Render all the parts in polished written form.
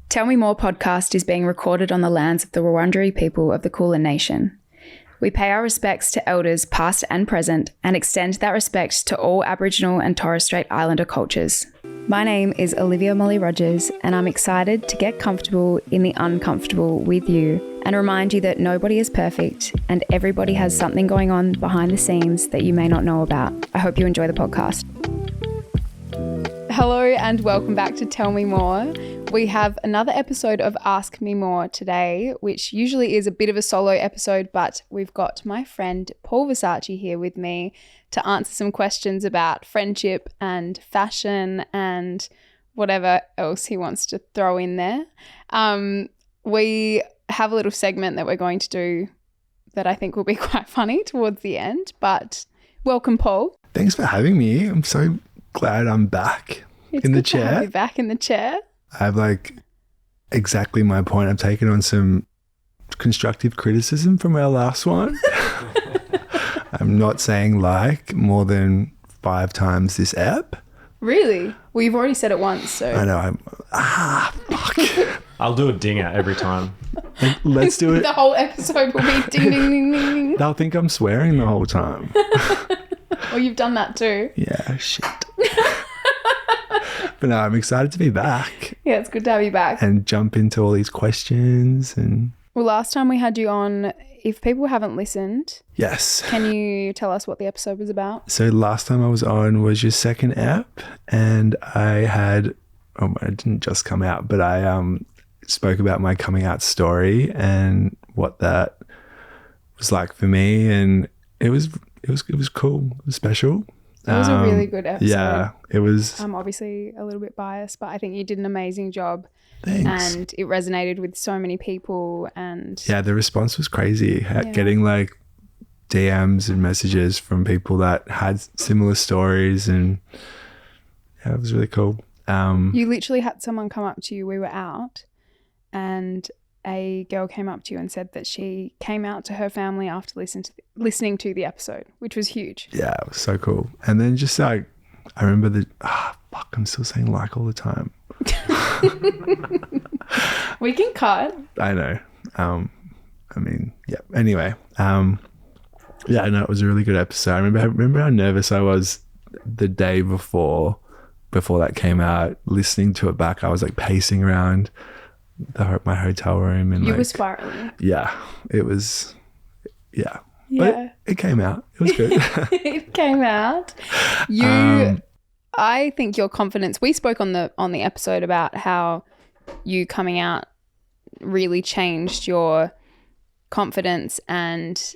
Tell Me More podcast is being recorded on the lands of the Wurundjeri people of the Kulin Nation. We pay our respects to elders past and present and extend that respect to all Aboriginal and Torres Strait Islander cultures. My name is Olivia Molly Rogers and I'm excited to get comfortable in the uncomfortable with you and remind you that nobody is perfect and everybody has something going on behind the scenes that you may not know about. I hope you enjoy the podcast. Hello and welcome back to Tell Me More. We have another episode of Ask Me More today, which usually is a bit of a solo episode, but we've got my friend Paul Versace here with me to answer some questions about friendship and fashion and whatever else he wants to throw in there. We have a little segment that we're going to do that I think will be quite funny towards the end, but welcome, Paul. Thanks for having me. I'm so glad I'm back in the chair. To have you back in the chair. I have exactly my point. I've taken on some constructive criticism from our last one. I'm not saying more than 5 times this ep. Really? Well, you've already said it once, so. I know. Fuck. I'll do a dinger every time. Let's do it. The whole episode will be ding, ding, ding, ding, ding. They'll think I'm swearing the whole time. Well, you've done that too. Yeah, shit. But no, I'm excited to be back. Yeah, it's good to have you back. And jump into all these questions. Well, last time we had you on, if people haven't listened, yes, can you tell us what the episode was about? So last time I was on was your second ep, and it didn't just come out, but I spoke about my coming out story and what that was like for me, and it was cool. It was special. It was a really good episode. Yeah, it was. I'm obviously a little bit biased, but I think you did an amazing job. Thanks. And it resonated with so many people. And yeah, the response was crazy. Getting DMs and messages from people that had similar stories, and yeah, it was really cool. You literally had someone come up to you. We were out, and a girl came up to you and said that she came out to her family after listening to the episode, which was huge. Yeah, it was so cool. And then just I remember I'm still saying all the time. We can cut. I know. Yeah. Anyway, it was a really good episode. I remember how nervous I was the day before that came out, listening to it back. I was pacing around my hotel room, and you were spiraling. Yeah, it was. Yeah, yeah. But it came out. It was good. It came out. I think your confidence. We spoke on the episode about how you coming out really changed your confidence, and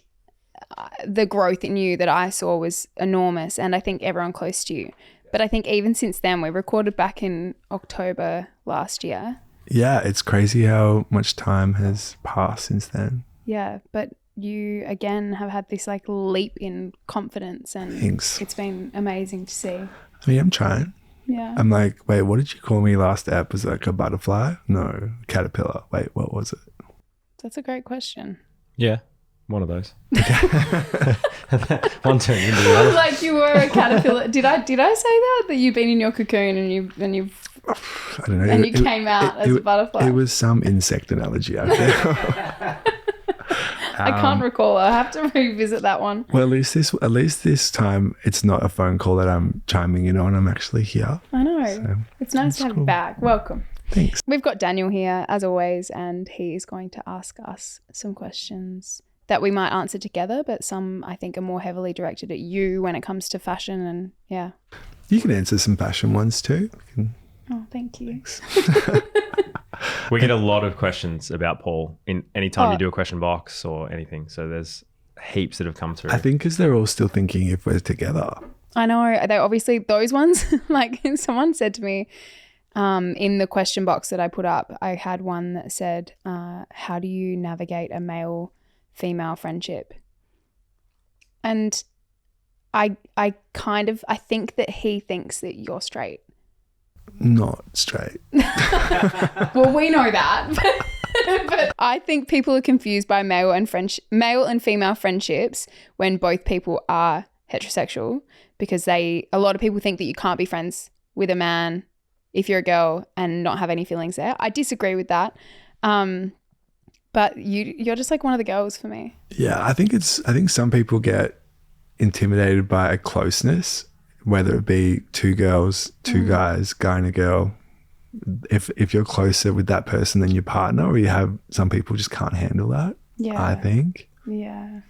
the growth in you that I saw was enormous. And I think everyone close to you. But I think even since then, we recorded back in October last year. Yeah, it's crazy how much time has passed since then. Yeah, but you again have had this leap in confidence, and Thanks. It's been amazing to see. I'm trying. Yeah. I'm wait, what did you call me last ep? Was it a butterfly? No, caterpillar. Wait, what was it? That's a great question. Yeah, one of those. One turned into the other. You were a caterpillar. Did I say that you've been in your cocoon and you've I don't know. And you came out as a butterfly. It was some insect analogy, I think. I can't recall. I have to revisit that one. Well, at least this time, it's not a phone call that I'm chiming in on. I'm actually here. I know. So, it's nice to have you back. Welcome. Thanks. We've got Daniel here, as always, and he is going to ask us some questions that we might answer together, but some, I think, are more heavily directed at you when it comes to fashion. And yeah. You can answer some fashion ones too. Oh, thank you. We get a lot of questions about Paul in any time you do a question box or anything. So there's heaps that have come through. I think because they're all still thinking if we're together. I know. They obviously, those ones, someone said to me in the question box that I put up, I had one that said, how do you navigate a male-female friendship? And I think that he thinks that you're straight. Not straight. Well, we know that. But I think people are confused by male and female friendships when both people are heterosexual, because a lot of people think that you can't be friends with a man if you're a girl and not have any feelings there. I disagree with that. But you're just like one of the girls for me. Yeah, I think some people get intimidated by a closeness, whether it be two girls, two guys, guy and a girl. If you're closer with that person than your partner, or you have some people just can't handle that. Yeah. I think. Yeah.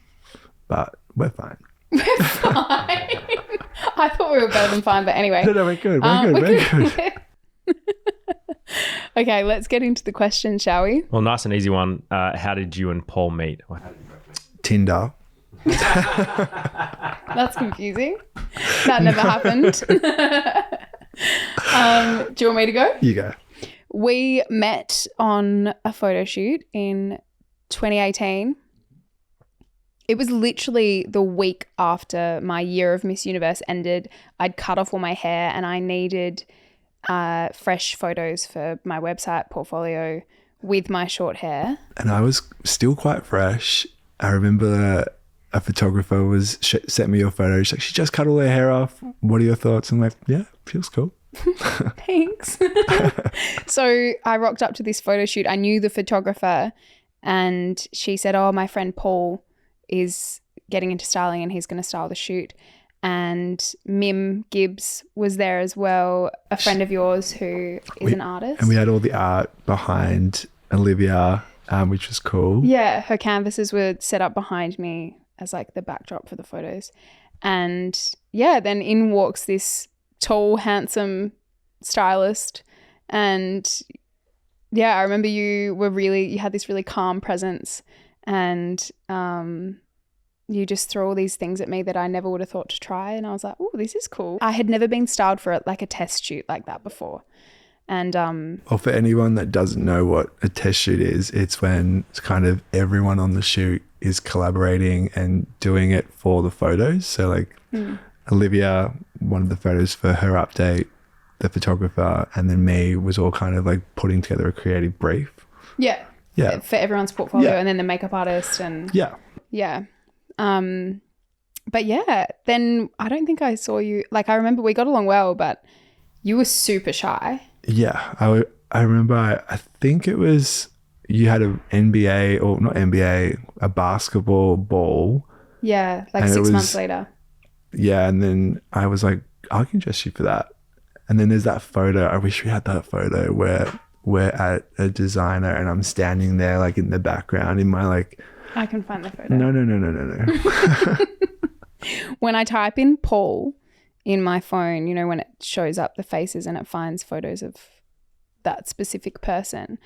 But we're fine. We're fine. I thought we were better than fine, but anyway. No, we're good. We're good. Okay, let's get into the question, shall we? Well, nice and easy one. How did you and Paul meet? Tinder. That's confusing. That never happened. Do you want me to go? You go. We met on a photo shoot in 2018. It was literally the week after my year of Miss Universe ended. I'd cut off all my hair and I needed fresh photos for my website portfolio with my short hair. And I was still quite fresh. I remember a photographer sent me your photo. She's like, she just cut all her hair off. What are your thoughts? I'm like, yeah, feels cool. Thanks. So I rocked up to this photo shoot. I knew the photographer and she said, oh, my friend Paul is getting into styling and he's going to style the shoot. And Mim Gibbs was there as well, a friend of yours who is an artist. And we had all the art behind Olivia, which was cool. Yeah, her canvases were set up behind me as like the backdrop for the photos. And yeah, then in walks this tall, handsome stylist. And yeah, I remember you had this really calm presence and you just throw all these things at me that I never would have thought to try. And I was like, oh, this is cool. I had never been styled for like a test shoot like that before. And well, for anyone that doesn't know what a test shoot is, it's when it's kind of everyone on the shoot is collaborating and doing it for the photos. So like Olivia, one of the photos for her update, the photographer, and then me was all kind of like putting together a creative brief. Yeah. Yeah. For everyone's portfolio and then the makeup artist and yeah. But yeah, then I don't think I saw you. Like I remember we got along well, but you were super shy. Yeah, I remember. I think it was you had a NBA or not NBA, a basketball ball. Yeah, like 6 months later. Yeah, and then I was like, I can dress you for that. And then there's that photo. I wish we had that photo where we're at a designer and I'm standing there like in the background in my like. I can find the photo. No. When I type in Paul in my phone, you know, when it shows up the faces and it finds photos of that specific person,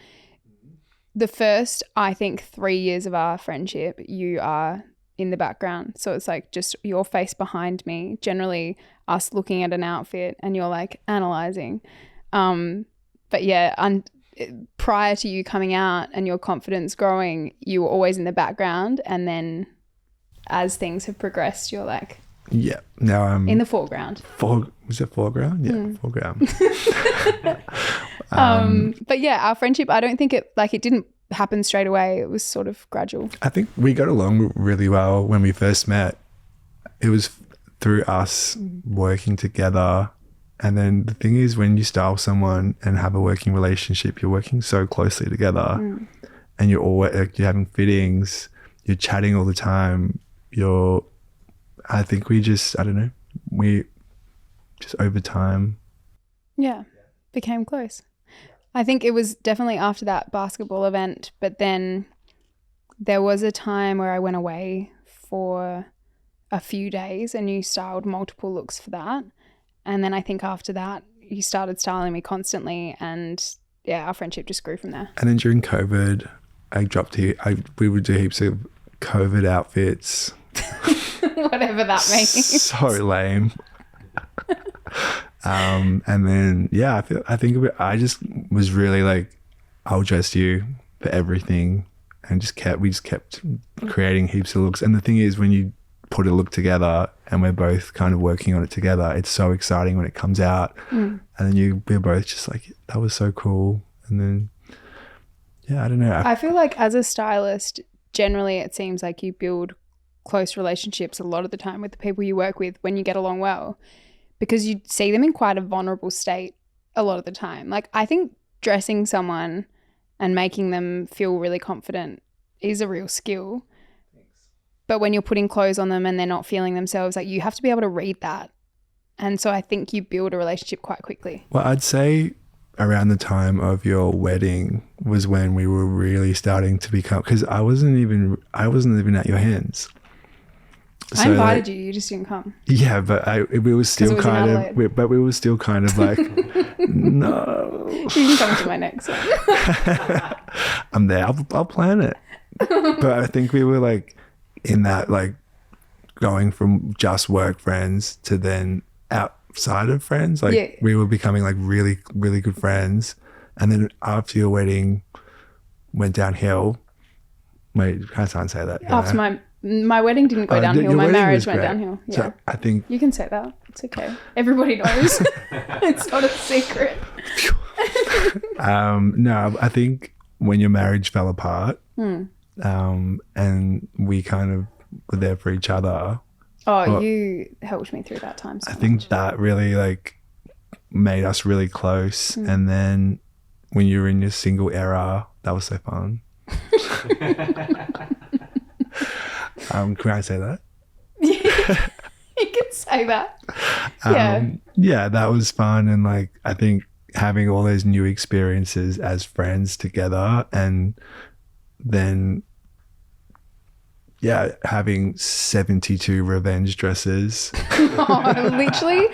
the first, I think, 3 years of our friendship, you are in the background. So it's like just your face behind me, generally us looking at an outfit and you're like analyzing. But yeah, prior to you coming out and your confidence growing, you were always in the background. And then as things have progressed, you're like, yeah, now I'm in the foreground. Was it foreground? Yeah, foreground. But yeah, our friendship, I don't think it didn't happen straight away. It was sort of gradual. I think we got along really well when we first met. It was through us working together. And then the thing is, when you style someone and have a working relationship, you're working so closely together and you're always you're having fittings, you're chatting all the time. I think we just over time. Yeah, became close. I think it was definitely after that basketball event, but then there was a time where I went away for a few days and you styled multiple looks for that. And then I think after that, you started styling me constantly and yeah, our friendship just grew from there. And then during COVID, we would do heaps of COVID outfits. Whatever that means. So lame. And then, yeah, I just was really like, I'll dress you for everything. And we just kept creating heaps of looks. And the thing is, when you put a look together and we're both kind of working on it together, it's so exciting when it comes out. And then we're both just like, that was so cool. And then, yeah, I don't know. I feel like as a stylist, generally it seems like you build close relationships a lot of the time with the people you work with when you get along well, because you see them in quite a vulnerable state a lot of the time. Like, I think dressing someone and making them feel really confident is a real skill. But when you're putting clothes on them and they're not feeling themselves, like, you have to be able to read that. And so I think you build a relationship quite quickly. Well, I'd say around the time of your wedding was when we were really starting to become, because I wasn't even at your hands. I invited you just didn't come. Yeah, but we were still kind of, we were still kind of like, no. You can come to my next one. I'm there. I'll plan it. But I think we were like in that, like, going from just work friends to then outside of friends. Like, we were becoming like really, really good friends. And then after your wedding went downhill. Wait, I can't say that. After my wedding didn't go downhill. My marriage went downhill. Yeah. So I think you can say that. It's okay. Everybody knows. It's not a secret. No, I think when your marriage fell apart, and we kind of were there for each other. Oh, you helped me through that time so much. I think that really like made us really close. And then when you were in your single era, that was so fun. Can I say that? You can say that. Yeah, that was fun. And like, I think having all those new experiences as friends together, and then having 72 revenge dresses. Literally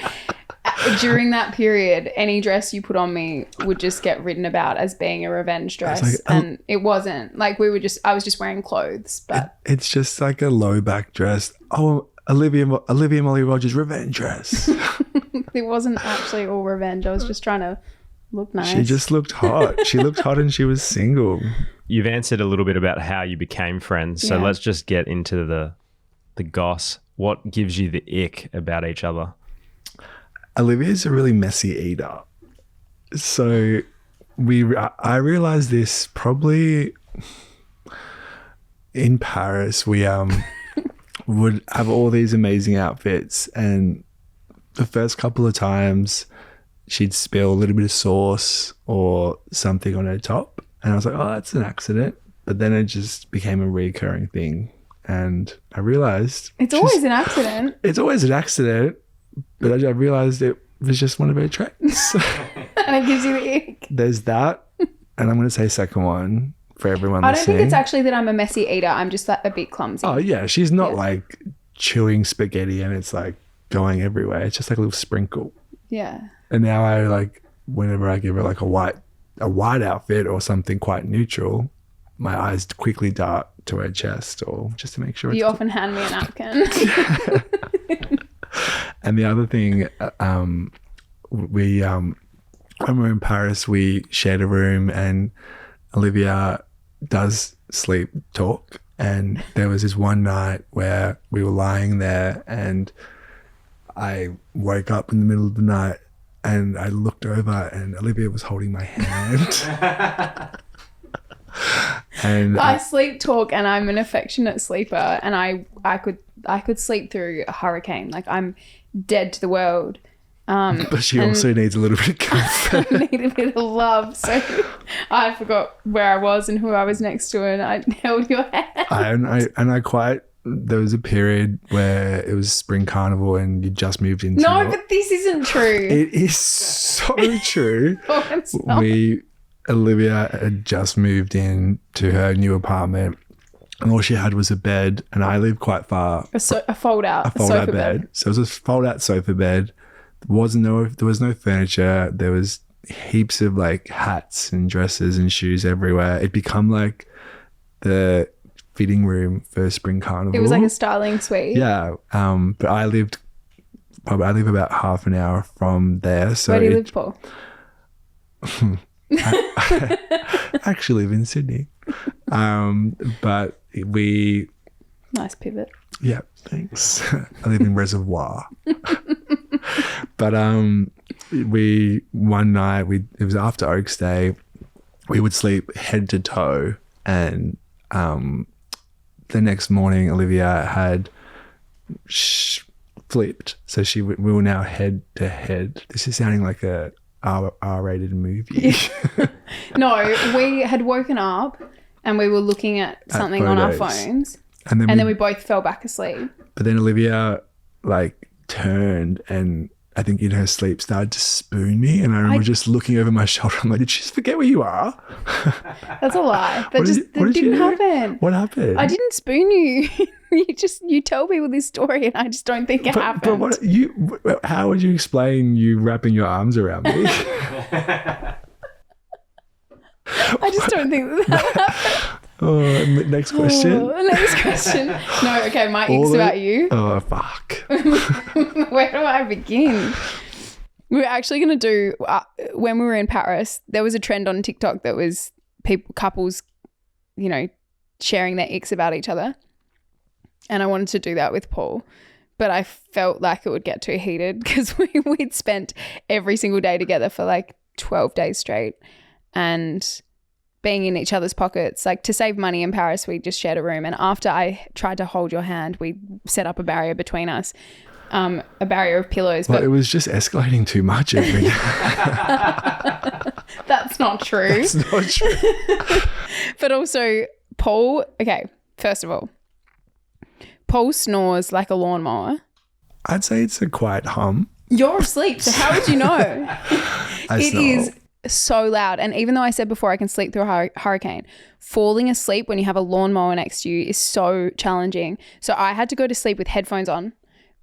during that period, any dress you put on me would just get written about as being a revenge dress. Like, and it wasn't like I was just wearing clothes, but it's just like a low back dress. Oh, Olivia Molly Rogers revenge dress. It wasn't actually all revenge. I was just trying to look nice. She just looked hot. She looked hot and she was single. You've answered a little bit about how you became friends. So let's just get into the goss. What gives you the ick about each other? Olivia's a really messy eater. So I realized this probably in Paris. We would have all these amazing outfits, and the first couple of times she'd spill a little bit of sauce or something on her top, and I was like, oh, that's an accident. But then it just became a recurring thing, and I realized it's always an accident. It's always an accident. But I realised it was just one of her traits. And it gives you the ick. There's that. And I'm going to say second one for everyone listening. I don't think it's actually that I'm a messy eater. I'm just like a bit clumsy. Oh, yeah. She's not like chewing spaghetti and it's like going everywhere. It's just like a little sprinkle. Yeah. And now I like, whenever I give her like a white outfit or something quite neutral, my eyes quickly dart to her chest, or just to make sure. You often hand me a napkin. And the other thing, when we were in Paris, we shared a room, and Olivia does sleep talk. And there was this one night where we were lying there, and I woke up in the middle of the night, and I looked over, and Olivia was holding my hand. And I sleep talk, and I'm an affectionate sleeper, and I could sleep through a hurricane. Like, I'm dead to the world. But she also needs a little bit of comfort. I need a bit of love. So I forgot where I was and who I was next to, and I held your hand. There was a period where it was spring carnival and you just moved into. No, but this isn't true. It is so true. No, it's not. Olivia had just moved in to her new apartment, and all she had was a bed, and I live quite far. A fold-out sofa bed. So it was a fold-out sofa bed. There was no furniture. There was heaps of like hats and dresses and shoes everywhere. It'd become like the fitting room for spring carnival. It was like a styling suite. Yeah. But I live about half an hour from there. So where do you live, Paul? I actually live in Sydney. But we... Nice pivot. Yeah, thanks. I live in Reservoir. But one night, it was after Oaks Day, we would sleep head to toe, and the next morning Olivia had flipped. So we were now head to head. This is sounding like a R-rated movie. No, we had woken up and we were looking at something on our photos. phones, And and then we both fell back asleep. But then Olivia like turned and I think in her sleep started to spoon me, and I remember just looking over my shoulder. I'm like, did she just forget where you are? That's a lie. That What just did you didn't do? happen. What happened? I didn't spoon you. You tell people this story, and I just don't think it happened. But how would you explain you wrapping your arms around me? I just don't think that happened. Oh, next question. Oh, next question. No, okay, my ick's about you. Oh, fuck. Where do I begin? We were actually going to do, when we were in Paris, there was a trend on TikTok that was couples, sharing their icks about each other. And I wanted to do that with Paul. But I felt like it would get too heated because we'd spent every single day together for like 12 days straight. And being in each other's pockets, like to save money in Paris, we just shared a room. And after I tried to hold your hand, we set up a barrier between us, a barrier of pillows. Well, it was just escalating too much. That's not true. That's not true. But also, Paul, okay, first of all, Paul snores like a lawnmower. I'd say it's a quiet hum. You're asleep, so how would you know? It snore. is so loud. And even though I said before I can sleep through a hurricane, falling asleep when you have a lawnmower next to you is so challenging. So I had to go to sleep with headphones on,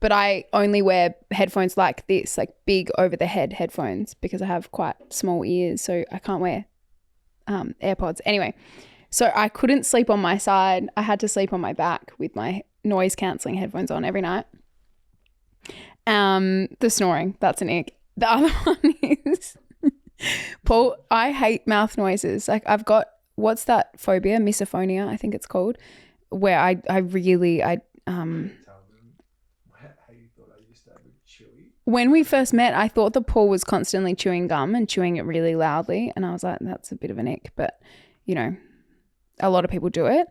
but I only wear headphones like this, like big over the head headphones, because I have quite small ears, so I can't wear AirPods. Anyway, so I couldn't sleep on my side. I had to sleep on my back with my noise cancelling headphones on every night. The snoring, that's an ick. The other one is Paul, I hate mouth noises. Like I've got, what's that phobia? Misophonia, I think it's called, where I when we first met, I thought that Paul was constantly chewing gum and chewing it really loudly. And I was like, that's a bit of an ick, but a lot of people do it.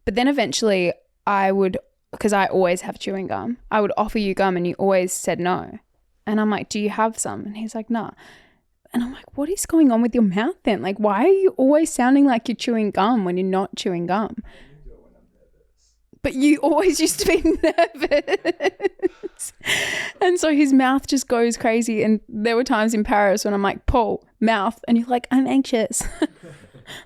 But then eventually I would, because I always have chewing gum, I would offer you gum and you always said no. And I'm like, do you have some? And he's like, nah. And I'm like, what is going on with your mouth then? Like, why are you always sounding like you're chewing gum when you're not chewing gum? But you always used to be nervous. And so his mouth just goes crazy. And there were times in Paris when I'm like, Paul, mouth. And you're like, I'm anxious.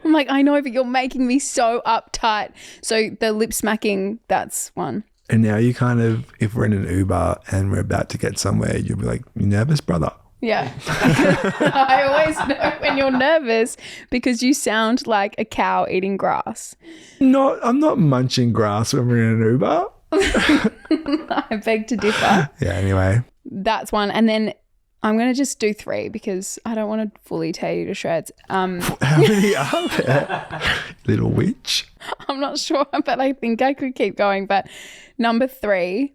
I'm like, I know, but you're making me so uptight. So the lip smacking, that's one. And now you kind of, if we're in an Uber and we're about to get somewhere, you'll be like, you nervous, brother? Yeah. I always know when you're nervous because you sound like a cow eating grass. No, I'm not munching grass when we're in an Uber. I beg to differ. Yeah, anyway. That's one. And then I'm going to just do 3 because I don't want to fully tear you to shreds. How many are there? Little witch. I'm not sure, but I think I could keep going. But number 3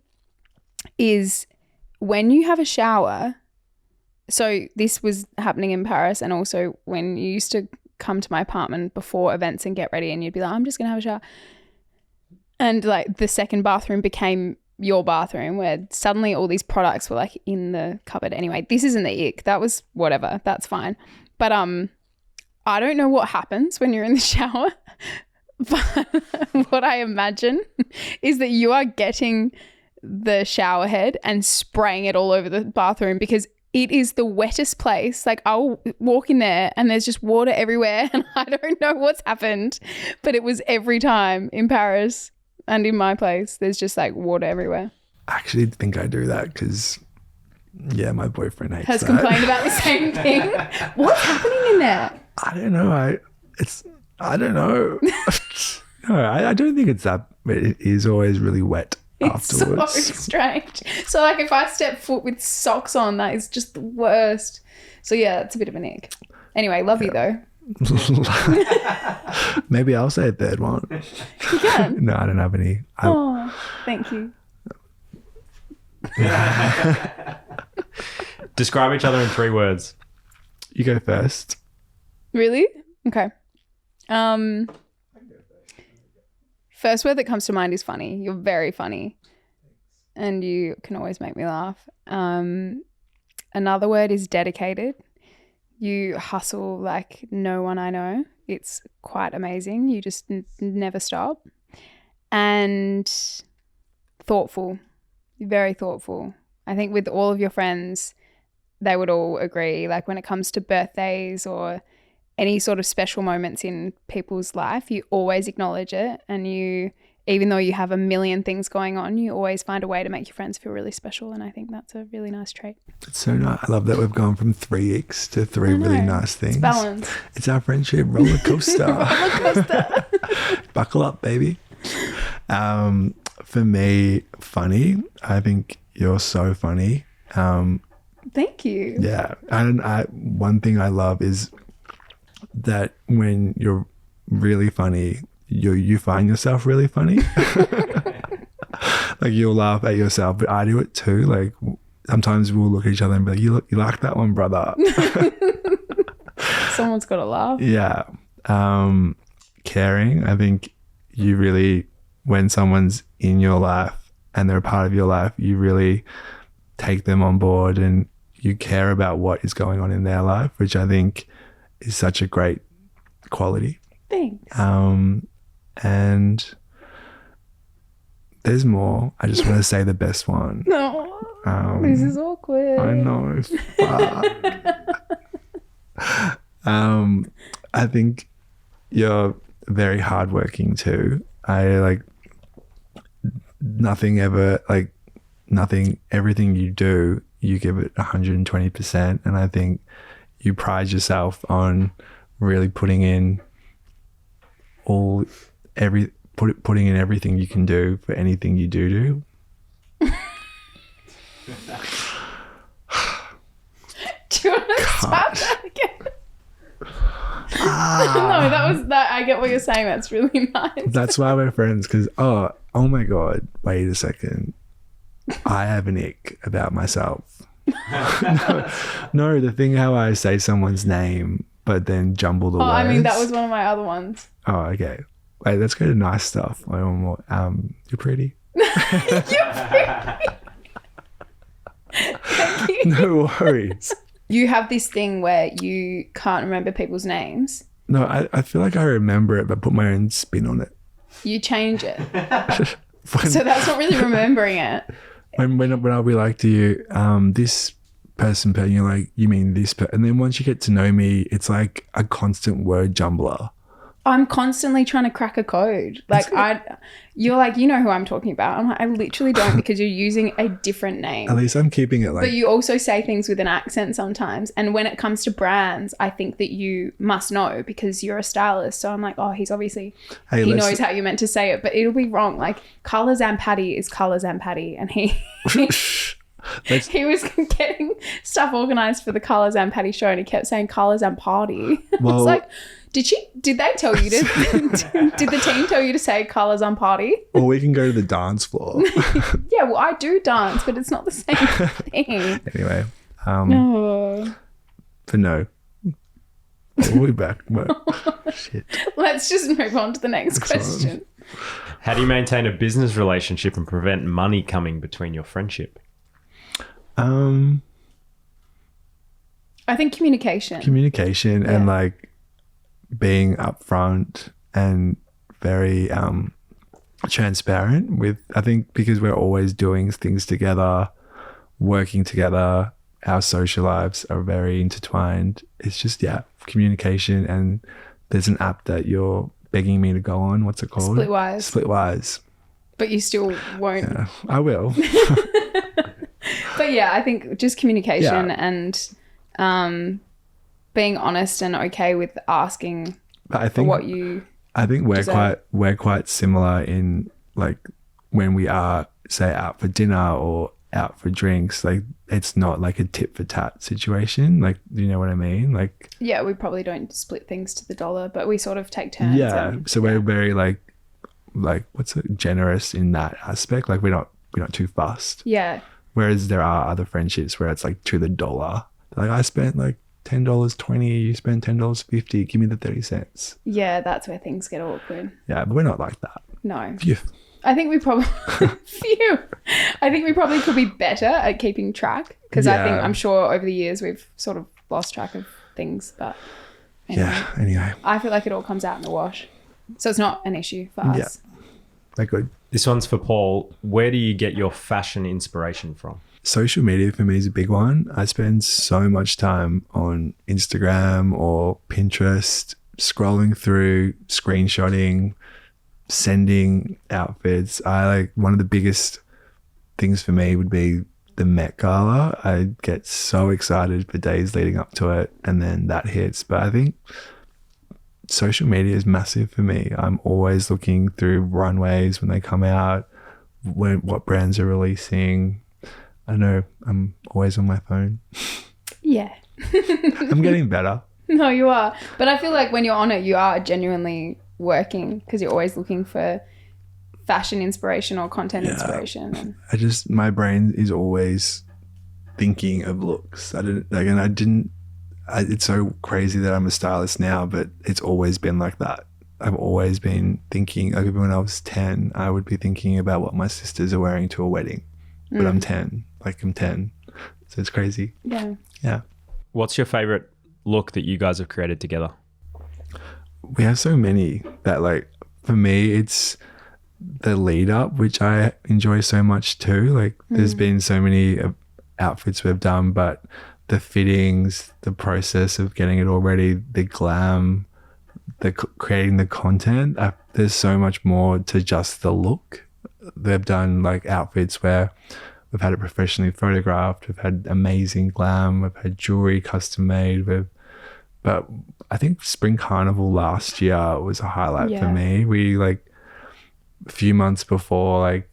is when you have a shower. So this was happening in Paris, and also when you used to come to my apartment before events and get ready, and you'd be like, I'm just going to have a shower. And like the second bathroom became your bathroom, where suddenly all these products were like in the cupboard. Anyway, this isn't the ick. That was whatever. That's fine. But I don't know what happens when you're in the shower. But what I imagine is that you are getting the shower head and spraying it all over the bathroom because it is the wettest place. Like I'll walk in there and there's just water everywhere and I don't know what's happened, but it was every time in Paris and in my place, there's just like water everywhere. I actually think I do that because, yeah, my boyfriend has that. complained about the same thing. What's happening in there? I don't know. I don't know. No, I don't think it's that, but it is always really wet. It's afterwards. so strange. So like if I step foot with socks on, that is just the worst. So yeah, it's a bit of an ick. Anyway, love you though. Maybe I'll say a third one. You can. No, I don't have any. Oh, thank you. Describe each other in 3 words. You go first. Really? Okay. First word that comes to mind is funny. You're very funny. And you can always make me laugh. Another word is dedicated. You hustle like no one I know. It's quite amazing. You just never stop. And thoughtful, very thoughtful. I think with all of your friends, they would all agree, like when it comes to birthdays or any sort of special moments in people's life, you always acknowledge it, and you, even though you have a million things going on, you always find a way to make your friends feel really special, and I think that's a really nice trait. It's so nice. I love that we've gone from 3 icks to 3 really nice things. It's balance. It's our friendship roller coaster. Roller coaster. Buckle up, baby. For me, funny. I think you're so funny. Thank you. Yeah. One thing I love is that when you're really funny, you find yourself really funny. Like you'll laugh at yourself, but I do it too. Like sometimes we'll look at each other and be like, you like that one, brother. Someone's got to laugh. Yeah. Caring. I think you really, when someone's in your life and they're a part of your life, you really take them on board and you care about what is going on in their life, which I think is such a great quality. Thanks. And there's more. I just want to say the best one. No, this is awkward. I know. I think you're very hardworking too. Everything you do, you give it 120%. And I think you pride yourself on really putting in putting in everything you can do for anything you do. Do you want to start that again? No, that. I get what you're saying. That's really nice. That's why we're friends. Because oh my god, wait a second, I have an ick about myself. No, the thing how I say someone's name but then jumble the words. I mean that was one of my other ones. Oh, okay. Wait, let's go to nice stuff. You're pretty. You're pretty. Thank you. No worries. You have this thing where you can't remember people's names. No, I feel like I remember it, but put my own spin on it. You change it. So that's not really remembering it. When I'll be like to you, this person, you're like, you mean this person? And then once you get to know me, it's like a constant word jumbler. I'm constantly trying to crack a code. Like you're like, you know who I'm talking about. I'm like, I literally don't, because you're using a different name. At least I'm keeping it like. But you also say things with an accent sometimes. And when it comes to brands, I think that you must know because you're a stylist. So I'm like, oh, he's obviously, he knows how you're meant to say it, but it'll be wrong. Like Colours and Patty is Colours and Patty. And he was getting stuff organised for the Colours and Patty show and he kept saying Colours and Party. Well, I was like, did they tell you to, did the team tell you to say Colours on Party? Or we can go to the dance floor. Yeah, well, I do dance, but it's not the same thing. Anyway. No. But no. We'll be back. But, shit. Let's just move on to the next question. How do you maintain a business relationship and prevent money coming between your friendship? I think communication. Yeah. And like being upfront and very transparent with, I think because we're always doing things together, working together, our social lives are very intertwined. It's just, communication. And there's an app that you're begging me to go on. What's it called? Splitwise. But you still won't. Yeah, I will. But yeah, I think just communication and being honest and okay with asking for what you I think deserve. we're quite similar in like when we are, say, out for dinner or out for drinks, like it's not like a tit for tat situation. Like, you know what I mean? Like, yeah, we probably don't split things to the dollar, but we sort of take turns. Yeah. So we're very like what's it, generous in that aspect. Like we're not too fussed. Yeah. Whereas there are other friendships where it's like to the dollar. Like I spent like $10.20, you spend $10.50, give me the 30 cents. Yeah, that's where things get awkward. Yeah, but we're not like that. No. Phew. I think we probably could be better at keeping track because I'm sure over the years we've sort of lost track of things. But Yeah. Anyway. I feel like it all comes out in the wash. So it's not an issue for us. Yeah. They're good. This one's for Paul. Where do you get your fashion inspiration from? Social media for me is a big one. I spend so much time on Instagram or Pinterest, scrolling through, screenshotting, sending outfits. One of the biggest things for me would be the Met Gala. I get so excited for days leading up to it, and then that hits. But I think social media is massive for me. I'm always looking through runways when they come out, what brands are releasing. I know I'm always on my phone. Yeah. I'm getting better. No, you are. But I feel like when you're on it, you are genuinely working because you're always looking for fashion inspiration or content inspiration. And my brain is always thinking of looks. It's so crazy that I'm a stylist now, but it's always been like that. I've always been thinking, like when I was 10, I would be thinking about what my sisters are wearing to a wedding. But I'm 10. So it's crazy. Yeah. Yeah. What's your favorite look that you guys have created together? We have so many that for me, it's the lead up, which I enjoy so much too. There's been so many outfits we've done, but the fittings, the process of getting it all ready, the glam, creating the content, there's so much more to just the look. They've done outfits where we've had it professionally photographed, we've had amazing glam, we've had jewelry custom made, but I think Spring Carnival last year was a highlight for me. We a few months before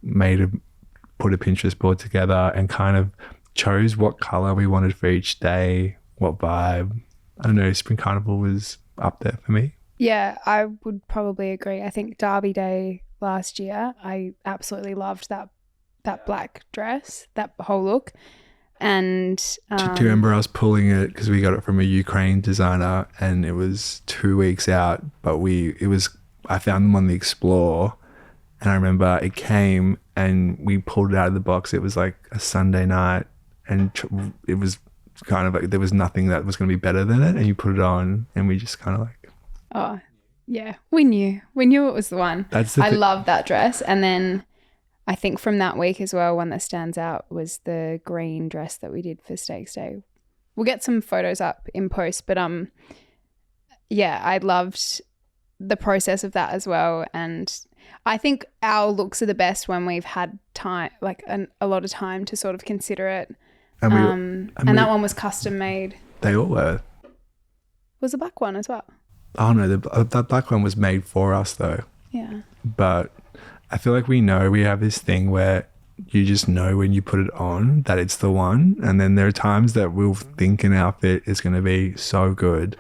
put a Pinterest board together and kind of chose what color we wanted for each day, what vibe. I don't know, Spring Carnival was up there for me. Yeah, I would probably agree. I think Derby Day last year, I absolutely loved that black dress, that whole look. And do you remember us pulling it because we got it from a Ukraine designer and it was 2 weeks out, but I found them on the Explore, and I remember it came and we pulled it out of the box. It was a Sunday night, and it was kind of there was nothing that was going to be better than it, and you put it on and we just kind of oh yeah, we knew it was the one. I love that dress. And then I think from that week as well, one that stands out was the green dress that we did for Steaks Day. We'll get some photos up in post, but I loved the process of that as well. And I think our looks are the best when we've had time, a lot of time to sort of consider it. And that one was custom made. They all were. Was the black one as well? Oh no, that black one was made for us though. Yeah. But I feel like we have this thing where you just know when you put it on that it's the one. And then there are times that we'll think an outfit is going to be so good,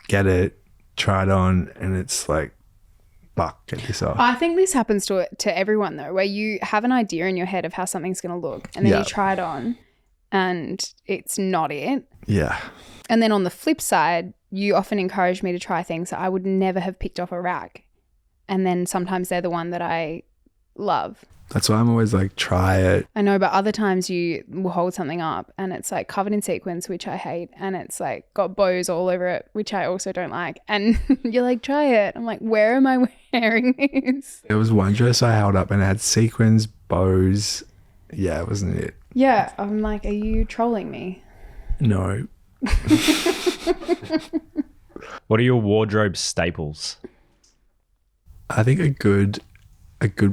get it, try it on, and it's fuck, get this off. I think this happens to everyone though, where you have an idea in your head of how something's going to look, and then you try it on and it's not it. Yeah. And then on the flip side, you often encourage me to try things that I would never have picked off a rack. And then sometimes they're the one that I love. That's why I'm always try it. I know, but other times you will hold something up and it's covered in sequins, which I hate. And it's got bows all over it, which I also don't like. And you're try it. I'm where am I wearing this? There was one dress I held up and it had sequins, bows. Yeah, it wasn't it. Yeah. I'm are you trolling me? No. What are your wardrobe staples? I think a good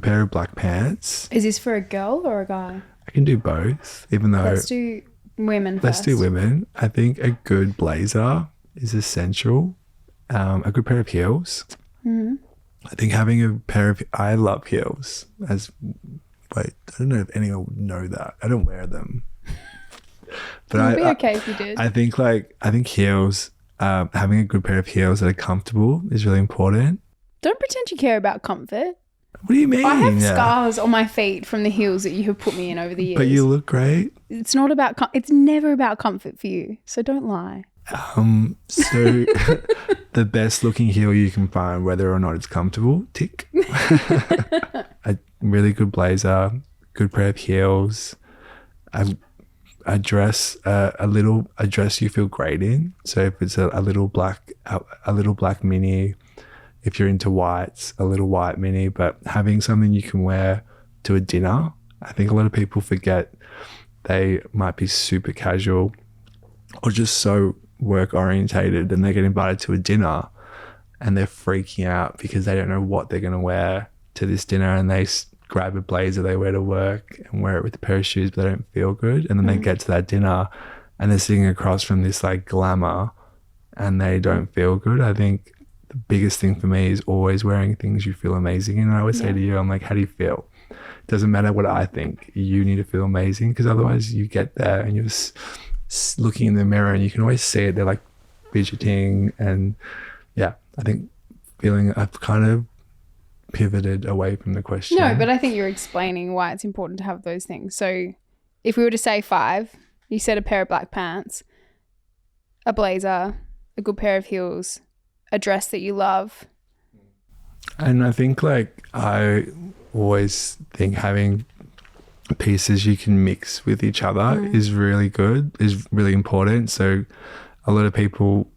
pair of black pants. Is this for a girl or a guy? I can do both, even though... Let's do women Let's first. do women. I think a good blazer is essential. A good pair of heels. Mm-hmm. I think having a pair of... I love heels. I don't know if anyone would know that. I don't wear them. But it would be okay if you did. I think heels, having a good pair of heels that are comfortable is really important. Don't pretend you care about comfort. What do you mean? I have scars on my feet from the heels that you have put me in over the years. But you look great. It's not about... it's never about comfort for you. So don't lie. So the best looking heel you can find, whether or not it's comfortable, tick. A really good blazer, good pair of heels, a a dress you feel great in. So if it's a little black mini, if you're into whites, a little white mini, but having something you can wear to a dinner. I think a lot of people forget they might be super casual or just so work orientated, and they get invited to a dinner and they're freaking out because they don't know what they're going to wear to this dinner, and they grab a blazer they wear to work and wear it with a pair of shoes, but they don't feel good. And then they get to that dinner and they're sitting across from this like glamour and they don't feel good. I think the biggest thing for me is always wearing things you feel amazing in. And I always say to you, I'm like, how do you feel? It doesn't matter what I think. You need to feel amazing, because otherwise you get there and you're just looking in the mirror and you can always see it. They're like fidgeting. And yeah, I think I've kind of pivoted away from the question. No, but I think you're explaining why it's important to have those things. So if we were to say 5, you said a pair of black pants, a blazer, a good pair of heels, a dress that you love. And I think I always think having pieces you can mix with each other is really good, is really important. So a lot of people,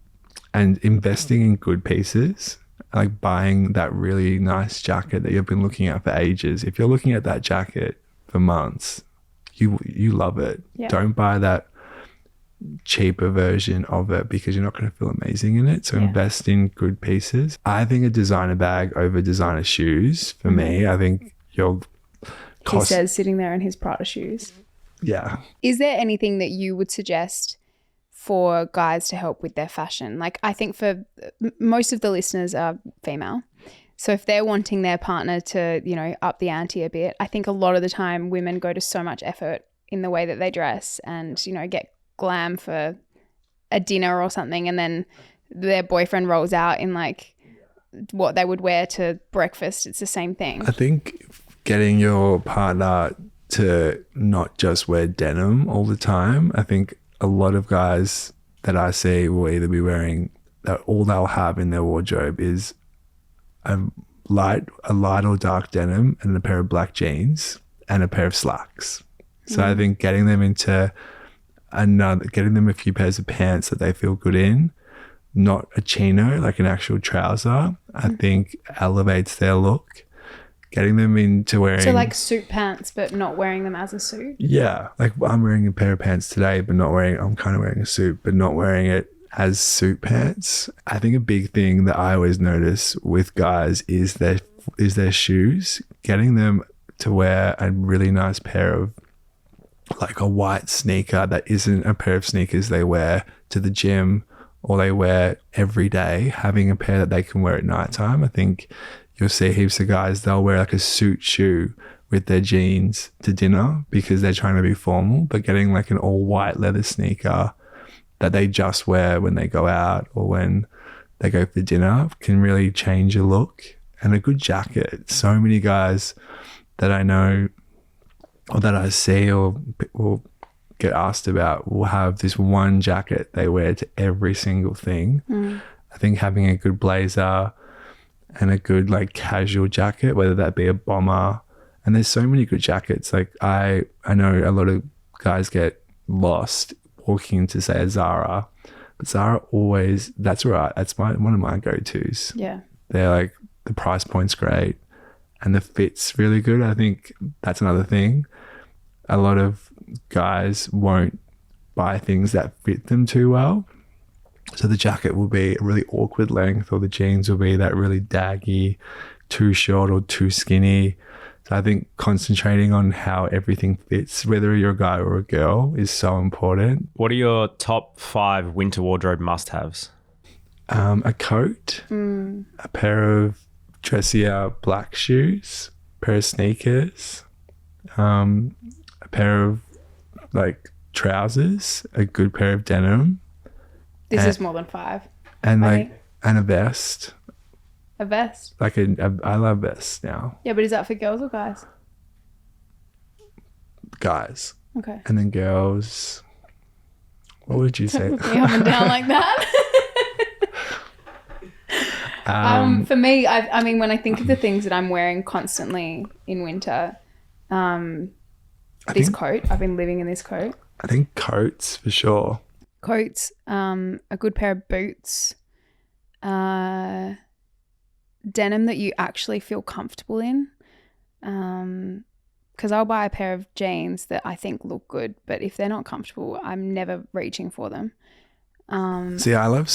and investing in good pieces, like buying that really nice jacket that you've been looking at for ages. If you're looking at that jacket for months, you love it. Yeah. Don't buy that cheaper version of it because you're not going to feel amazing in it. So invest in good pieces. I think a designer bag over designer shoes for me. I think he says sitting there in his Prada shoes. Yeah. Is there anything that you would suggest for guys to help with their fashion? Like, I think for most of the listeners are female. So if they're wanting their partner to, you know, up the ante a bit, I think a lot of the time women go to so much effort in the way that they dress and, you know, get glam for a dinner or something, and then their boyfriend rolls out in like what they would wear to breakfast. It's the same thing. I think getting your partner to not just wear denim all the time. I think a lot of guys that I see will either be wearing that, all they'll have in their wardrobe is a light or dark denim and a pair of black jeans and a pair of slacks. So I think getting them a few pairs of pants that they feel good in, not a chino, like an actual trouser, I think elevates their look. Getting them into wearing... So like suit pants, but not wearing them as a suit? Yeah. Like I'm wearing a pair of pants today, but I'm kind of wearing a suit, but not wearing it as suit pants. I think a big thing that I always notice with guys is their shoes. Getting them to wear a really nice pair of like a white sneaker that isn't a pair of sneakers they wear to the gym or they wear every day. Having a pair that they can wear at nighttime. I think you'll see heaps of guys, they'll wear like a suit shoe with their jeans to dinner because they're trying to be formal, but getting like an all white leather sneaker that they just wear when they go out or when they go for dinner can really change your look. And a good jacket. So many guys that I know or that I see or get asked about will have this one jacket they wear to every single thing. I think having a good blazer and a good like casual jacket, whether that be a bomber, and there's so many good jackets. Like I know a lot of guys get lost walking into say a Zara, but Zara always, that's right, that's one of my go-tos. Yeah. They're like, the price point's great and the fit's really good. I think that's another thing. A lot of guys won't buy things that fit them too well. So the jacket will be a really awkward length, or the jeans will be that really daggy, too short or too skinny. So I think concentrating on how everything fits, whether you're a guy or a girl, is so important. What are your top 5 winter wardrobe must-haves? A coat, a pair of dressier black shoes, a pair of sneakers, a pair of like trousers, a good pair of denim. This is more than 5. And and a vest. A vest? Like I love vests now. Yeah, but is that for girls or guys? Guys. Okay. And then girls. What would you say? Don't look me up and down like that. For me, I mean, when I think of the things that I'm wearing constantly in winter, this coat, I've been living in this coat. I think coats for sure. Coats, a good pair of boots, denim that you actually feel comfortable in. Because I'll buy a pair of jeans that I think look good, but if they're not comfortable, I'm never reaching for them. See, I love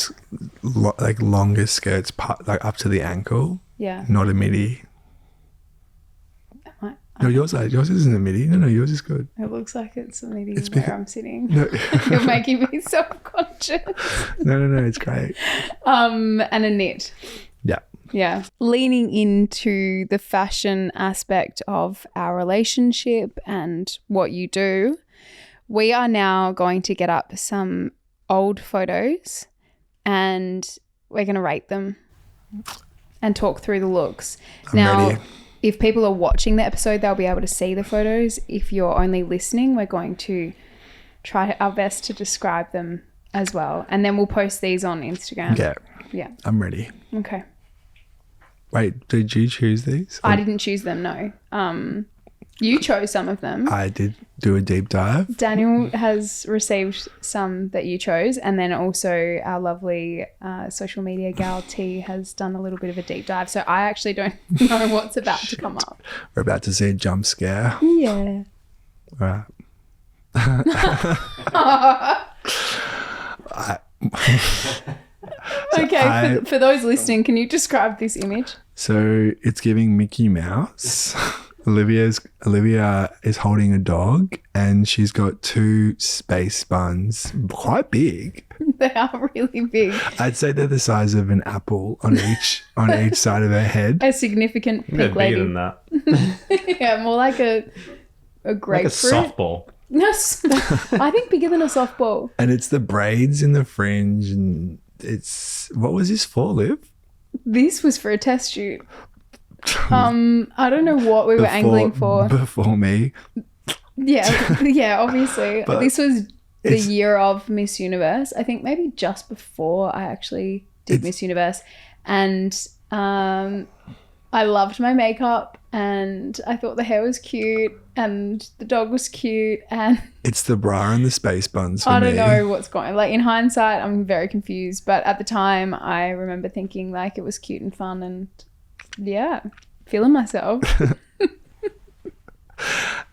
like longer skirts, like up to the ankle. Yeah. Not a midi. No, yours isn't a midi. No, yours is good. It looks like it's a midi It's where I'm sitting. No. You're making me self-conscious. No, it's great. And a knit. Yeah. Yeah. Leaning into the fashion aspect of our relationship and what you do, we are now going to get up some old photos and we're going to rate them and talk through the looks. I'm ready. If people are watching the episode, they'll be able to see the photos. If you're only listening, we're going to try our best to describe them as well. And then we'll post these on Instagram. Yeah. I'm ready. Okay. Wait, did you choose these? I didn't choose them, no. You chose some of them. I did do a deep dive. Daniel has received some that you chose, and then also our lovely social media gal T has done a little bit of a deep dive. So I actually don't know what's about to come up. We're about to see a jump scare. Yeah. All right. Okay, for those listening, can you describe this image? So it's giving Mickey Mouse. Olivia is holding a dog and she's got two space buns, quite big. They are really big. I'd say they're the size of an apple on each side of her head. A significant They're pink lady. bigger than that. Yeah, more like a grapefruit. Like a softball. No, I think bigger than a softball. And it's the braids in the fringe, and what was this for, Liv? This was for a test shoot. I don't know what we were angling for. Before me. Yeah, obviously. But this was the year of Miss Universe. I think maybe just before I actually did Miss Universe. And I loved my makeup and I thought the hair was cute and the dog was cute and it's the bra and the space buns for me. I don't know what's going on. Like in hindsight, I'm very confused. But at the time, I remember thinking like it was cute and fun and yeah, feeling myself.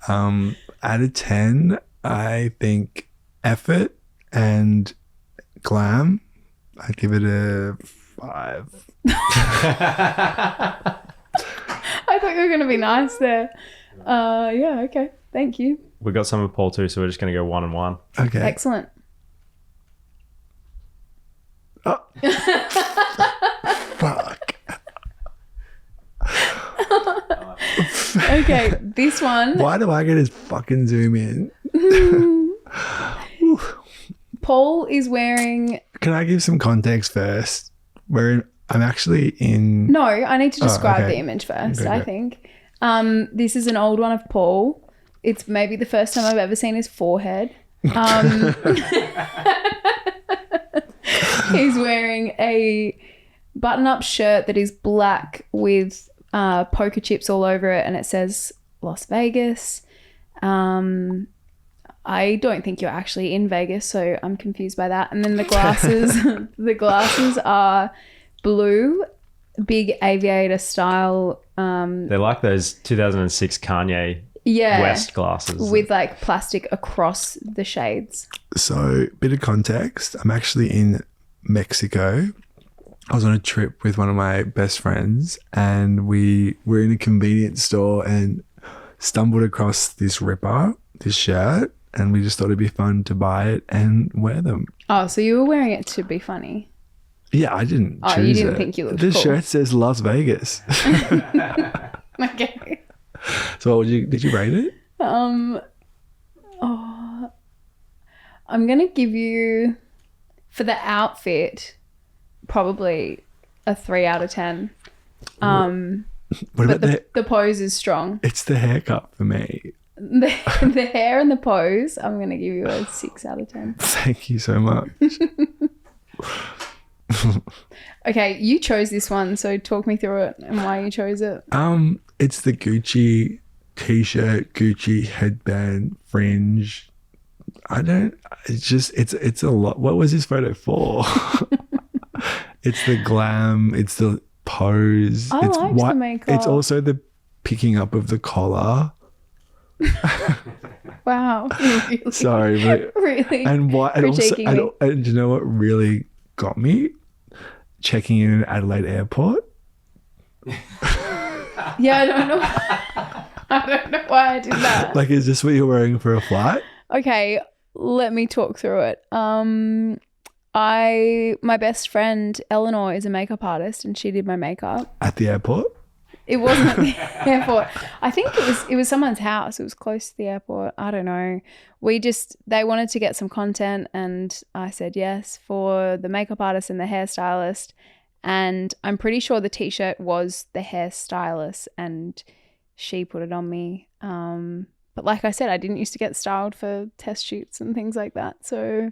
Out of 10, I think effort and glam, I'd give it a 5. I thought you were going to be nice there. Yeah, okay. Thank you. We got some of Paul too, so we're just going to go 1 and 1. Okay. Excellent. Oh. Fuck. Okay, this one. Why do I get to fucking zoom in? Paul is wearing... Can I give some context first? I'm actually in... No, I need to describe okay. the image first, Okay, I go. think. This is an old one of Paul. It's maybe the first time I've ever seen his forehead. He's wearing a button-up shirt that is black with poker chips all over it and it says Las Vegas. I don't think you're actually in Vegas, so I'm confused by that. And then the glasses, the glasses are blue, big aviator style. They're like those 2006 Kanye West glasses. With like plastic across the shades. So, bit of context. I'm actually in Mexico. I was on a trip with one of my best friends and we were in a convenience store and stumbled across this shirt, and we just thought it'd be fun to buy it and wear them. Oh, so you were wearing it to be funny? Yeah, I didn't choose it. Oh, you didn't think you looked cool. cool. Shirt says Las Vegas. Okay. So did you rate it? I'm gonna give you, for the outfit, probably a 3 out of 10. What about the pose is strong. It's the haircut for me. The hair and the pose, I'm gonna give you a 6 out of 10. Thank you so much. Okay, you chose this one, so talk me through it and why you chose it. It's the Gucci t-shirt, Gucci headband, fringe. I don't. It's just it's a lot. What was this photo for? It's the glam. It's the pose. I it's liked the makeup. It's also the picking up of the collar. Wow. Really, Sorry, but really. and what? And also, critiquing me. and do you know what really got me? Checking in at Adelaide Airport. Yeah, I don't know. I don't know why I did that. Like, is this what you're wearing for a flight? Okay, let me talk through it. My best friend Eleanor is a makeup artist, and she did my makeup. At the airport? It wasn't at the airport. I think it was someone's house. It was close to the airport. I don't know. They wanted to get some content, and I said yes for the makeup artist and the hairstylist. And I'm pretty sure the t-shirt was the hairstylist, and she put it on me. But like I said, I didn't used to get styled for test shoots and things like that. So,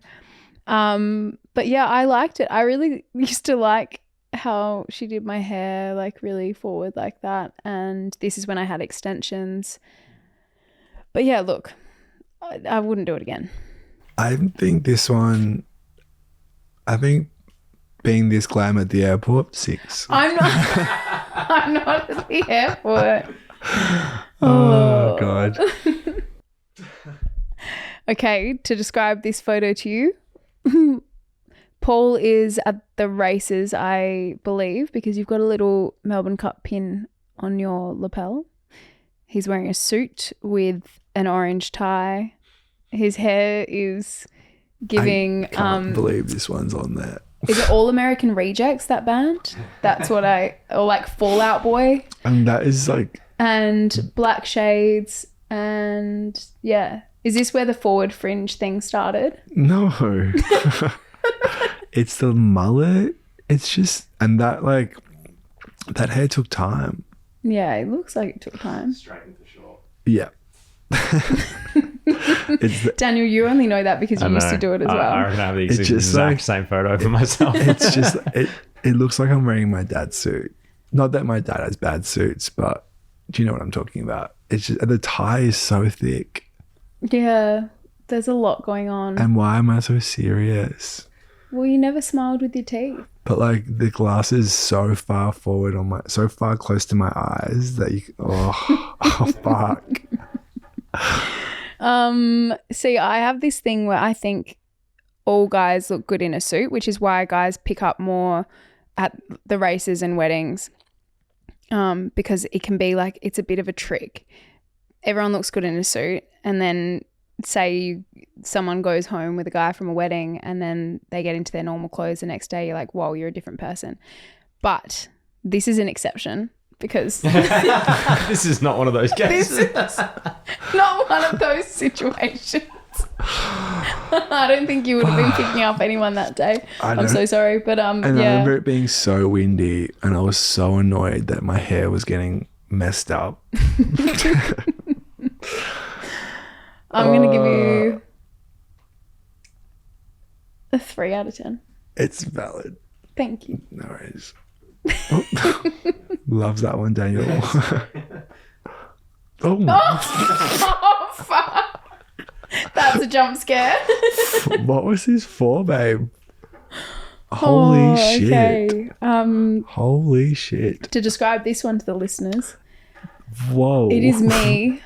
but yeah, I liked it. I really used to like how she did my hair, like really forward like that. And this is when I had extensions. But yeah, look, I wouldn't do it again. I think being this glam at the airport, 6. I'm not at the airport. Oh God. Okay, to describe this photo to you, Paul is at the races, I believe, because you've got a little Melbourne Cup pin on your lapel. He's wearing a suit with an orange tie. His hair is giving... I can't believe this one's on there. Is it All American Rejects, that band? That's what or like Fall Out Boy. And that is like... And black shades and yeah. Is this where the forward fringe thing started? No. It's the mullet. It's just... And that like... That hair took time. Yeah, it looks like it took time. Straight into short. Yeah. Daniel, you only know that because you used to do it as well. I reckon I have the It's just exact like- same photo for myself. It's just... It looks like I'm wearing my dad's suit. Not that my dad has bad suits, but do you know what I'm talking about? It's just... The tie is so thick. Yeah, there's a lot going on. And why am I so serious? Well, you never smiled with your teeth. But like the glass is so far forward so far close to my eyes that oh fuck. See, I have this thing where I think all guys look good in a suit, which is why guys pick up more at the races and weddings. Because it can be like, it's a bit of a trick. Everyone looks good in a suit, and then say someone goes home with a guy from a wedding and then they get into their normal clothes the next day, you're like, whoa, you're a different person. But this is an exception because This is not one of those cases. this is not one of those situations. I don't think you would have been picking up anyone that day. I'm so sorry, but And I yeah. remember it being so windy and I was so annoyed that my hair was getting messed up. I'm going to give you a 3 out of 10. It's valid. Thank you. No worries. Loves that one, Daniel. Oh, Oh, fuck. That's a jump scare. what was this for, babe? Holy shit. Okay. Holy shit. To describe this one to the listeners, Whoa. it is me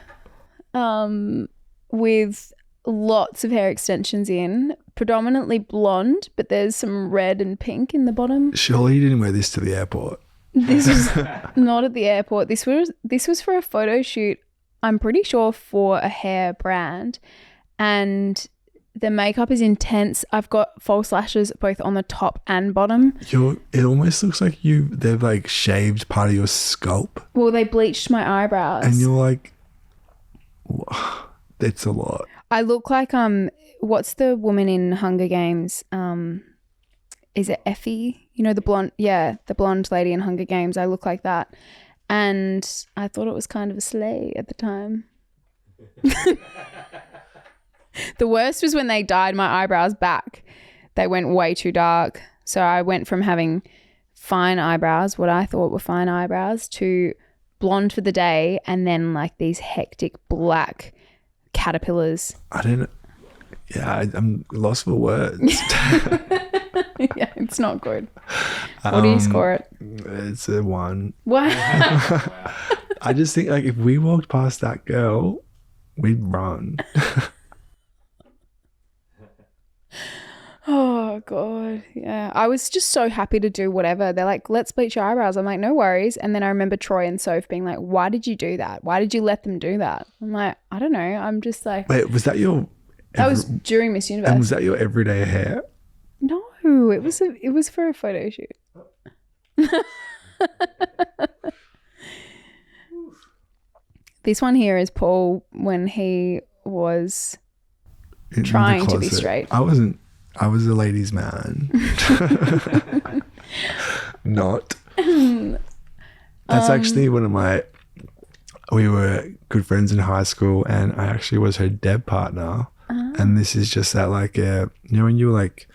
with lots of hair extensions in, predominantly blonde, but there's some red and pink in the bottom. Surely you didn't wear this to the airport. This was not at the airport. This was for a photo shoot, I'm pretty sure for a hair brand, and the makeup is intense. I've got false lashes both on the top and bottom. It almost looks like they've like shaved part of your scalp. Well, they bleached my eyebrows. And you're like, that's a lot. I look like what's the woman in Hunger Games? Is it Effie? You know, the blonde lady in Hunger Games. I look like that. And I thought it was kind of a slay at the time. The worst was when they dyed my eyebrows back. They went way too dark. So I went from having fine eyebrows, what I thought were fine eyebrows, to blonde for the day and then like these hectic black caterpillars. I didn't. Yeah, I'm lost for words. Yeah, it's not good. What do you score it? It's a 1. Wow. I just think like if we walked past that girl, we'd run. Oh God, yeah. I was just so happy to do whatever. They're like, let's bleach your eyebrows. I'm like, no worries. And then I remember Troy and Soph being like, why did you do that? Why did you let them do that? I'm like, I don't know. I'm just like, Wait, was that your? that was during Miss Universe. And was that your everyday hair? No, it was for a photo shoot. This one here is Paul when he was trying to be straight. I wasn't. I was a ladies' man. Not. That's actually one of my. We were good friends in high school, and I actually was her deb partner. And this is just that, like, you know, when you were like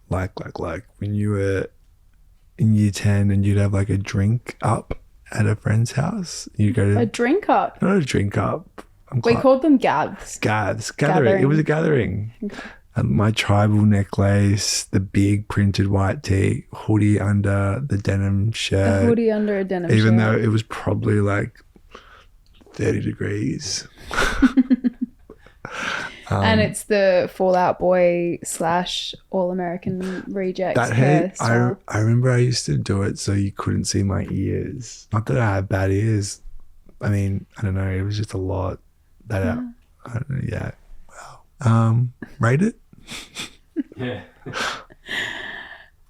when you were in year 10 and you'd have like a drink up at a friend's house. You go to a drink up. Not a drink up. We called them gaths. Gathering. It was a gathering. Okay. My tribal necklace, the big printed white tee, hoodie under the denim shirt. A hoodie under a denim shirt. Even though it was probably like 30 degrees. And it's the Fallout Boy / All American Rejects. That head, I remember I used to do it so you couldn't see my ears. Not that I had bad ears. I mean, I don't know. It was just a lot. I don't know. Yeah. Wow. Rate it? Yeah.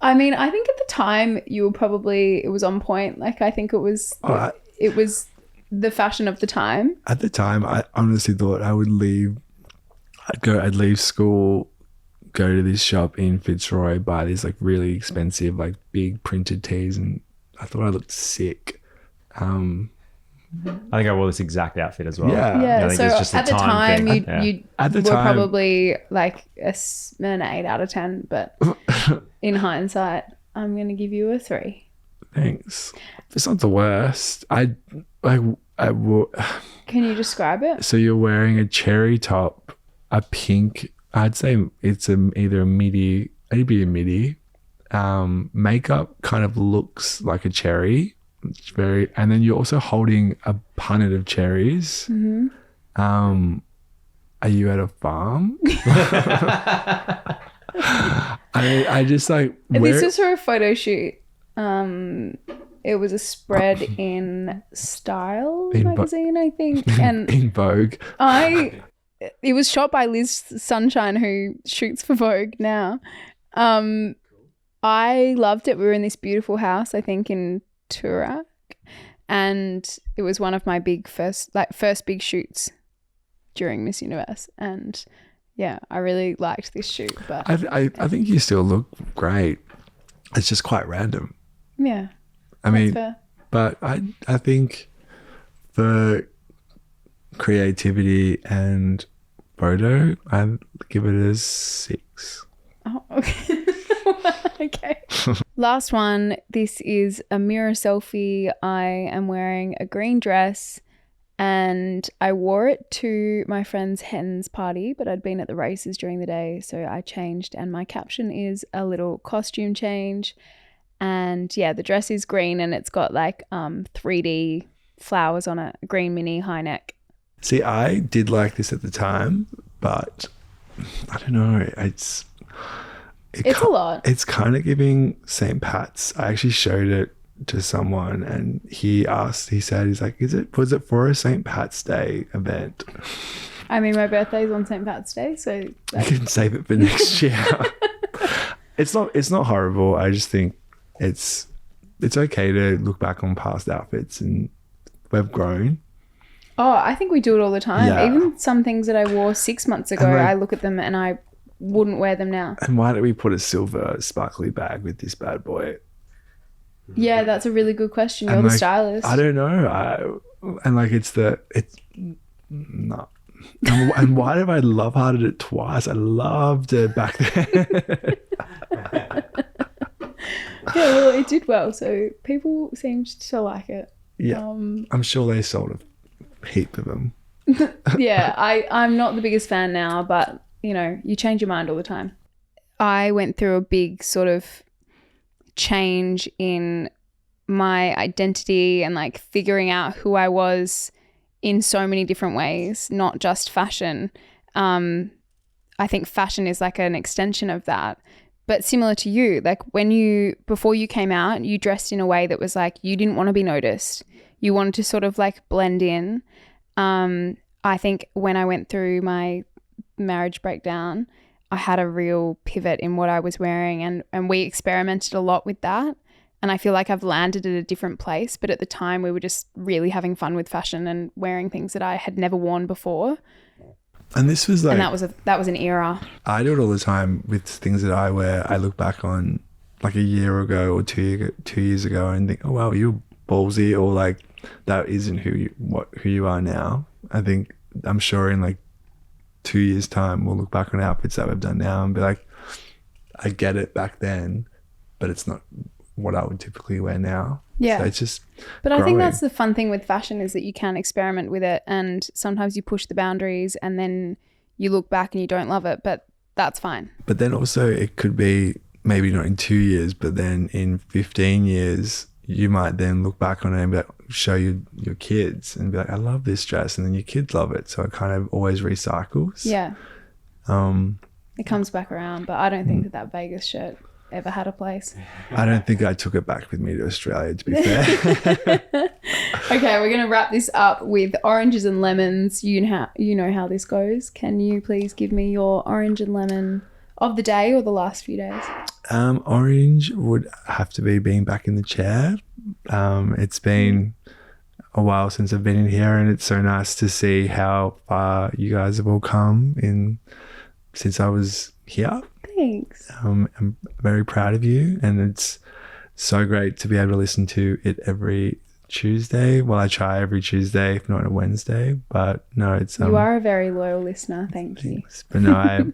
I mean, I think at the time you were probably, it was on point. Like, I think it was the fashion of the time. At the time, I honestly thought I would leave. I'd leave school, go to this shop in Fitzroy, buy these like really expensive, like big printed tees, and I thought I looked sick. I think I wore this exact outfit as well. Yeah. I think So it's just a at the time, you At the were time, probably like an 8 out of 10, but in hindsight, I'm going to give you a 3. Thanks. It's not the worst. I wore. Can you describe it? So you're wearing a cherry top, a pink. I'd say it's either a midi, maybe a midi. Makeup kind of looks like a cherry. It's very, and then you're also holding a punnet of cherries. Mm-hmm. Are you at a farm? I just like. This was for a photo shoot. It was a spread in Style magazine, I think, and in Vogue. It was shot by Liz Sunshine, who shoots for Vogue now. I loved it. We were in this beautiful house, I think, in Throwback, and it was one of my first big shoots during Miss Universe, and yeah, I really liked this shoot. But I think you still look great. It's just quite random. Yeah, I mean, fair. But I think for creativity and photo, I'd give it a 6. Oh, okay. Okay. Last one. This is a mirror selfie. I am wearing a green dress and I wore it to my friend's hen's party, but I'd been at the races during the day, so I changed, and my caption is a little costume change. And yeah, the dress is green and it's got like 3D flowers on it, green mini high neck. See, I did like this at the time, but I don't know. It's a lot. It's kind of giving St. Pat's. I actually showed it to someone and he's like, was it for a St. Pat's Day event? I mean, my birthday's on St. Pat's Day, so you can save it for next year. It's not horrible. I just think it's okay to look back on past outfits and we've grown. Oh, I think we do it all the time. Yeah. Even some things that I wore 6 months ago, I look at them and I wouldn't wear them now. And why don't we put a silver sparkly bag with this bad boy? Yeah, that's a really good question. You're the stylist. I don't know. No. And why have I love hearted it twice? I loved it back then. Yeah, well, it did well, so people seemed to like it. Yeah, I'm sure they sold a heap of them. Yeah, I'm not the biggest fan now, but you know, you change your mind all the time. I went through a big sort of change in my identity and like figuring out who I was in so many different ways, not just fashion. I think fashion is like an extension of that. But similar to you, like before you came out, you dressed in a way that was like, you didn't want to be noticed. You wanted to sort of like blend in. I think when I went through my marriage breakdown, I had a real pivot in what I was wearing, and we experimented a lot with that. And I feel like I've landed at a different place. But at the time we were just really having fun with fashion and wearing things that I had never worn before. And this was like, and that was an era. I do it all the time with things that I wear. I look back on like a year ago or 2 years ago and think, oh wow, you're ballsy, or like that isn't who you are now. I'm sure in like 2 years time we'll look back on outfits that we've done now and be like, I get it back then, but it's not what I would typically wear now. Yeah. So it's just But growing. I think that's the fun thing with fashion, is that you can experiment with it, and sometimes you push the boundaries and then you look back and you don't love it, but that's fine. But then also it could be maybe not in 2 years, but then in 15 years, you might then look back on it and be like, show your kids and be like, I love this dress. And then your kids love it. So it kind of always recycles. Yeah. It comes back around, but I don't think that Vegas shirt ever had a place. I don't think I took it back with me to Australia, to be fair. Okay, we're going to wrap this up with oranges and lemons. You know how this goes. Can you please give me your orange and lemon of the day or the last few days? Orange would have to be being back in the chair. It's been a while since I've been in here, and it's so nice to see how far you guys have all come since I was here. Thanks. I'm very proud of you, and it's so great to be able to listen to it every Tuesday. Well, I try every Tuesday, if not a Wednesday, but no, it's you are a very loyal listener. Thank you. But no,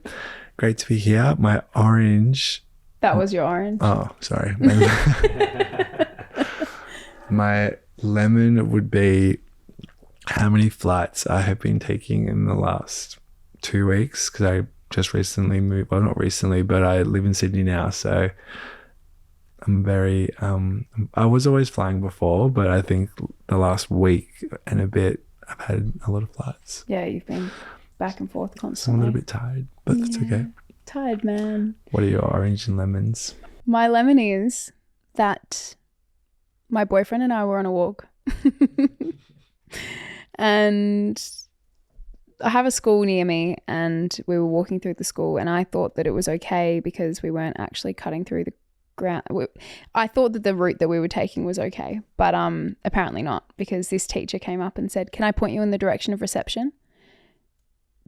great to be here. My orange. That was your orange. Oh, sorry. My lemon would be how many flights I have been taking in the last 2 weeks, because I just recently moved. Well, not recently, but I live in Sydney now, so I'm very I was always flying before, but I think the last week and a bit I've had a lot of flights. Yeah, you've been back and forth So I'm constantly. a little bit tired, but that's okay. Tired, man. What are your orange and lemons? My lemon is that my boyfriend and I were on a walk. And I have a school near me, and we were walking through the school, and I thought that it was okay because we weren't actually cutting through the ground. I thought that the route that we were taking was okay, but apparently not, because this teacher came up and said, can I point you in the direction of reception?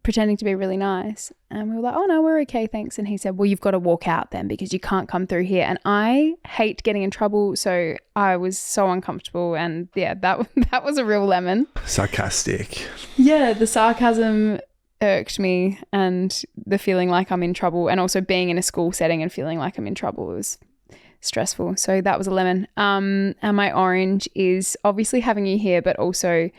Pretending to be really nice. And we were like, oh no, we're okay, thanks. And he said, well, you've got to walk out then, because you can't come through here. And I hate getting in trouble, so I was so uncomfortable. And yeah, that was a real lemon. Sarcastic. Yeah, the sarcasm irked me, and the feeling like I'm in trouble, and also being in a school setting and feeling like I'm in trouble was stressful. So that was a lemon. And my orange is obviously having you here, but also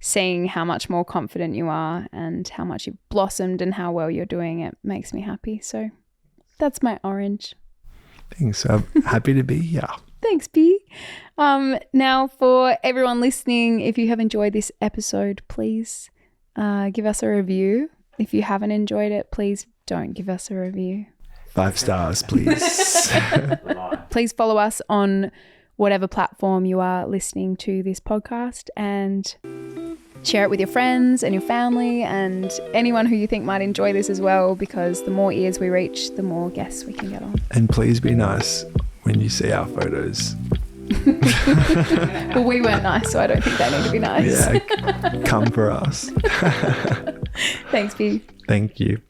seeing how much more confident you are and how much you've blossomed and how well you're doing. It makes me happy. So that's my orange. Thanks. I'm happy to be here. Thanks, B. Now, for everyone listening, if you have enjoyed this episode, please give us a review. If you haven't enjoyed it, please don't give us a review. 5 stars, please. Please follow us on whatever platform you are listening to this podcast, and share it with your friends and your family and anyone who you think might enjoy this as well, because the more ears we reach, the more guests we can get on. And please be nice when you see our photos. Well, we weren't nice, so I don't think they need to be nice. Yeah, come for us. Thanks, B. Thank you.